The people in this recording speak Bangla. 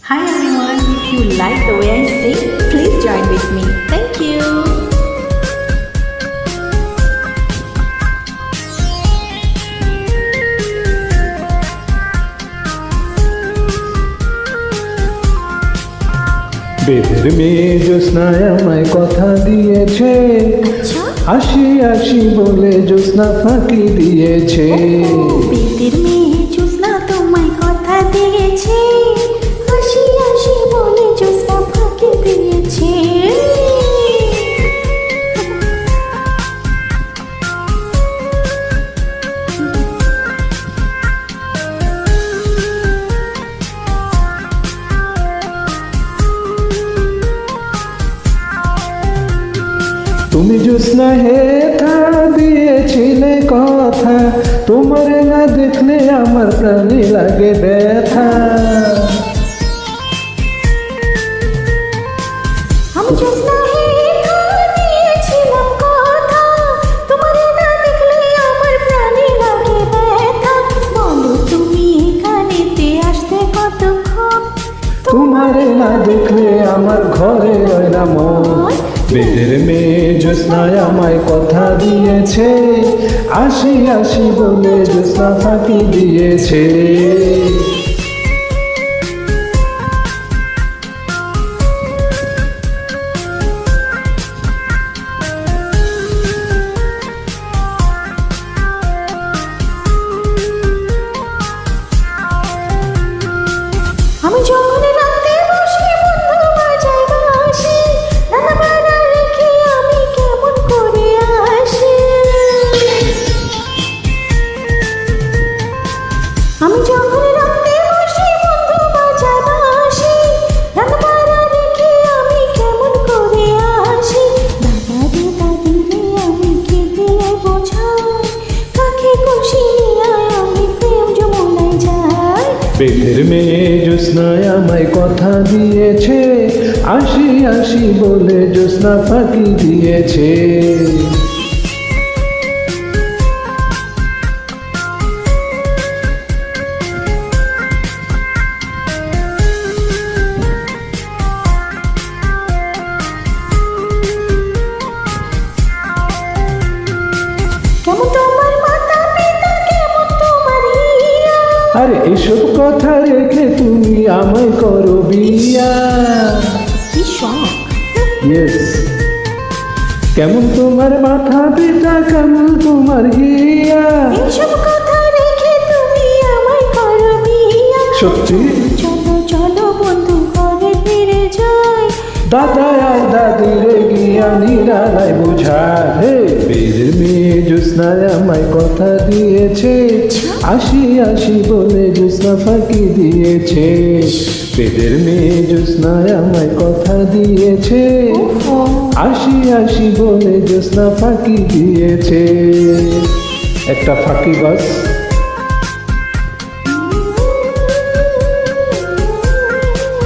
Hi everyone, if you like the way I sing, please join with me. Thank you. বেদের মেয়ে জ্যোৎস্নায় আমায় কথা দিয়েছে, আসি আসি বলে জ্যোৎস্না ফাঁকি দিয়েছে। বেদের মেয়ে জ্যোৎস্না তোমায় কথা দিয়েছে, আসি আসি বলে জ্যোৎস্না ফাঁকি দিয়েছে। তুমি জ্যোৎস্না হেথা দিয়েছিলে কথা, তোমার না দেখলে আমার প্রাণে লাগে ব্যথা। আমি জ্যোৎস্না হেথা দিয়েছিলাম কথা, তোমার না দেখলে আমার প্রাণে লাগে ব্যথা। বলো তুমি এখানেতে আসতে কতক্ষণ, তোমারে না দেখলে আমার ঘরে রয় না মন। বেদের মেয়ে জ্যোৎস্নায় আমায় কথা দিয়েছে, আসি আসি বলে জ্যোৎস্না ফাঁকি দিয়েছে। আমি যখন রাতে বসে বন্ধু বাজাই বাঁশি, নানা বানা রেখে আমি কেমন করে আসি। আমি যখন রাতে বসে বন্ধু বাজাই বাঁশি, নানা বানা রেখে আমি কেমন করে আসি। দাদা রে দাদি রে আমি কি দিয়ে বোঝাই, কাকে খুশি নিয়ে আমি প্রেম যমুনায় যাই। বেদের মেয়ে জ্যোৎস্নায় আমায় কথা দিয়েছে, আসি আসি বলে জ্যোৎস্না ফাঁকি দিয়েছে। কেমন তোমার মাতা পিতা, কেমন তোমার হিয়া। আরে এসব কথা রেখে তুমি আমায় করো বিয়া। কি শখ। ইয়েস। কেমন তোমার মাথা পিতা, কেমন তোমার হিয়া। এইসব কথা রেখে তুমি আমায় করো বিয়া। সত্যি? চলো চলো বন্ধু ঘরে ফিরে যাই। দাদা আর দাদি রে গিয়া নিরালায় বুঝায়। হে বেদের মেয়ে জ্যোৎস্নায় আমায় কথা দিয়েছে, আসি আসি বলে জ্যোৎস্না ফাঁকি দিয়েছে। বেদের মেয়ে জ্যোৎস্নায় আমায় কথা দিয়েছে, আসি আসি বলে জ্যোৎস্না ফাঁকি দিয়েছে। একটা ফাঁকি বাস।